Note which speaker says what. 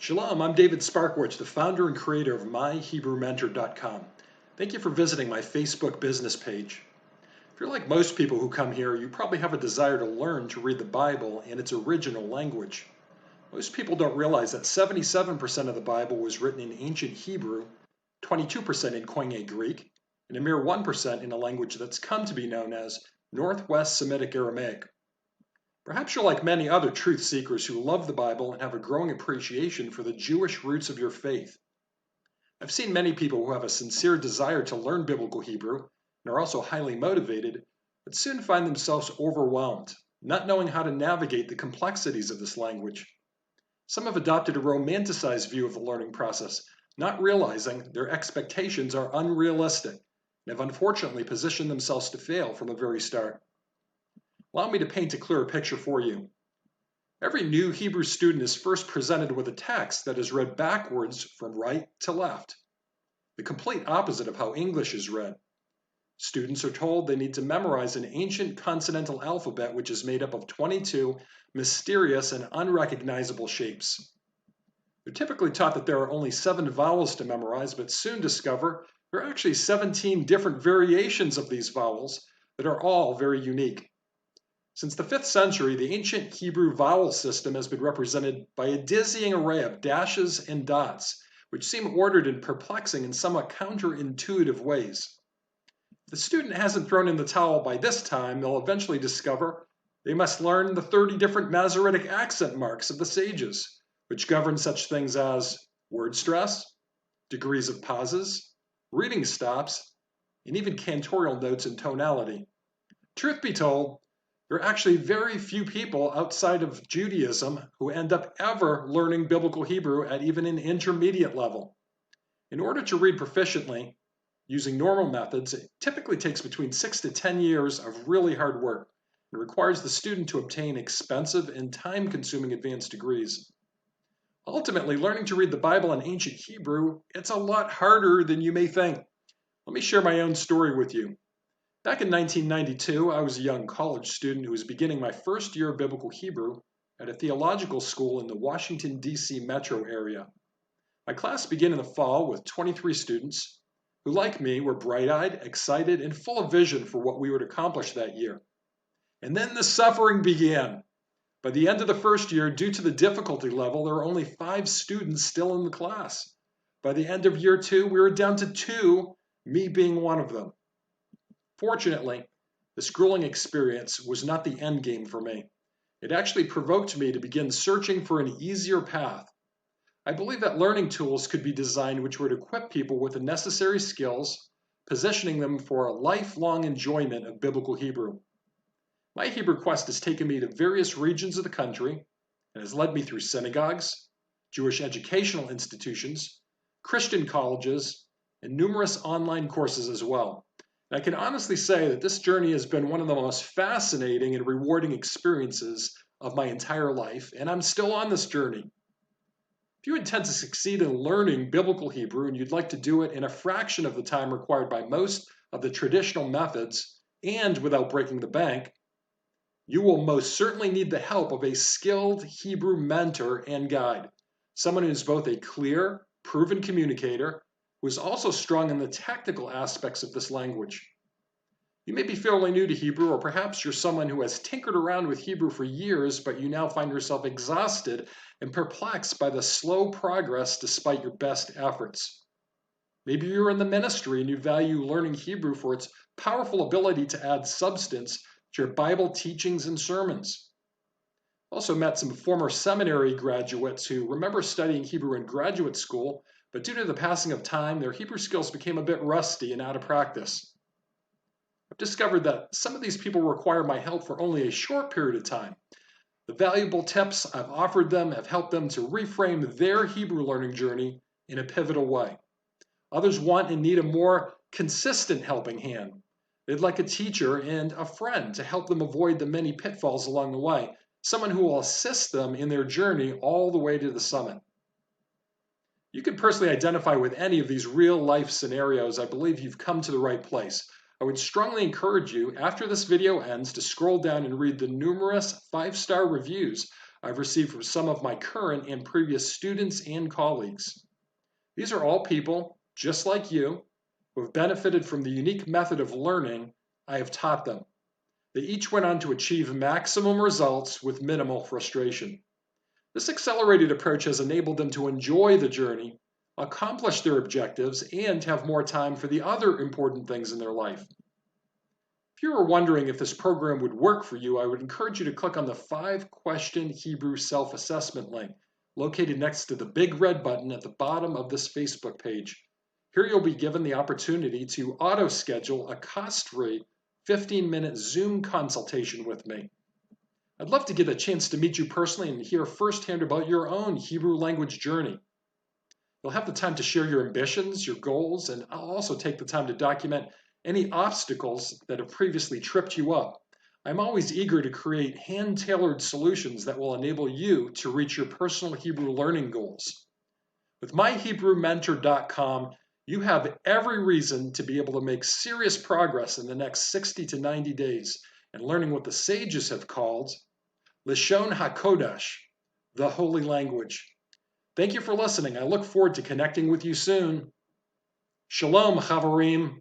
Speaker 1: Shalom, I'm David Sparkwitch, the founder and creator of myhebrewmentor.com. Thank you for visiting my Facebook business page. If you're like most people who come here, you probably have a desire to learn to read the Bible in its original language. Most people don't realize that 77% of the Bible was written in ancient Hebrew, 22% in Koine Greek, and a mere 1% in a language that's come to be known as Northwest Semitic Aramaic. Perhaps you're like many other truth seekers who love the Bible and have a growing appreciation for the Jewish roots of your faith. I've seen many people who have a sincere desire to learn biblical Hebrew and are also highly motivated, but soon find themselves overwhelmed, not knowing how to navigate the complexities of this language. Some have adopted a romanticized view of the learning process, not realizing their expectations are unrealistic and have unfortunately positioned themselves to fail from the very start. Allow me to paint a clearer picture for you. Every new Hebrew student is first presented with a text that is read backwards from right to left, the complete opposite of how English is read. Students are told they need to memorize an ancient consonantal alphabet which is made up of 22 mysterious and unrecognizable shapes. They're typically taught that there are only 7 vowels to memorize, but soon discover there are actually 17 different variations of these vowels that are all very unique. Since the 5th century, the ancient Hebrew vowel system has been represented by a dizzying array of dashes and dots, which seem ordered in perplexing and somewhat counterintuitive ways. If the student hasn't thrown in the towel by this time, they'll eventually discover they must learn the 30 different Masoretic accent marks of the sages, which govern such things as word stress, degrees of pauses, reading stops, and even cantorial notes and tonality. Truth be told, there are actually very few people outside of Judaism who end up ever learning biblical Hebrew at even an intermediate level. In order to read proficiently, using normal methods, it typically takes between 6 to 10 years of really hard work and requires the student to obtain expensive and time-consuming advanced degrees. Ultimately, learning to read the Bible in ancient Hebrew, it's a lot harder than you may think. Let me share my own story with you. Back in 1992, I was a young college student who was beginning my first year of biblical Hebrew at a theological school in the Washington, D.C. metro area. My class began in the fall with 23 students who, like me, were bright-eyed, excited, and full of vision for what we would accomplish that year. And then the suffering began. By the end of the first year, due to the difficulty level, there were only 5 students still in the class. By the end of year 2, we were down to 2, me being one of them. Fortunately, this grueling experience was not the end game for me. It actually provoked me to begin searching for an easier path. I believe that learning tools could be designed which would equip people with the necessary skills, positioning them for a lifelong enjoyment of biblical Hebrew. My Hebrew quest has taken me to various regions of the country and has led me through synagogues, Jewish educational institutions, Christian colleges, and numerous online courses as well. I can honestly say that this journey has been one of the most fascinating and rewarding experiences of my entire life, and I'm still on this journey. If you intend to succeed in learning biblical Hebrew and you'd like to do it in a fraction of the time required by most of the traditional methods and without breaking the bank, you will most certainly need the help of a skilled Hebrew mentor and guide, someone who is both a clear, proven communicator who is also strong in the technical aspects of this language. You may be fairly new to Hebrew, or perhaps you're someone who has tinkered around with Hebrew for years, but you now find yourself exhausted and perplexed by the slow progress despite your best efforts. Maybe you're in the ministry and you value learning Hebrew for its powerful ability to add substance to your Bible teachings and sermons. I've also met some former seminary graduates who remember studying Hebrew in graduate school, but due to the passing of time, their Hebrew skills became a bit rusty and out of practice. I've discovered that some of these people require my help for only a short period of time. The valuable tips I've offered them have helped them to reframe their Hebrew learning journey in a pivotal way. Others want and need a more consistent helping hand. They'd like a teacher and a friend to help them avoid the many pitfalls along the way, someone who will assist them in their journey all the way to the summit. You can personally identify with any of these real-life scenarios. I believe you've come to the right place. I would strongly encourage you, after this video ends, to scroll down and read the numerous 5-star reviews I've received from some of my current and previous students and colleagues. These are all people, just like you, who have benefited from the unique method of learning I have taught them. They each went on to achieve maximum results with minimal frustration. This accelerated approach has enabled them to enjoy the journey, accomplish their objectives, and have more time for the other important things in their life. If you were wondering if this program would work for you, I would encourage you to click on the 5-question Hebrew self-assessment link located next to the big red button at the bottom of this Facebook page. Here you'll be given the opportunity to auto-schedule a cost-free 15-minute Zoom consultation with me. I'd love to get a chance to meet you personally and hear firsthand about your own Hebrew language journey. You'll have the time to share your ambitions, your goals, and I'll also take the time to document any obstacles that have previously tripped you up. I'm always eager to create hand-tailored solutions that will enable you to reach your personal Hebrew learning goals. With myhebrewmentor.com, you have every reason to be able to make serious progress in the next 60 to 90 days and learning what the sages have called Lashon HaKodesh, the holy language. Thank you for listening. I look forward to connecting with you soon. Shalom, Chavarim.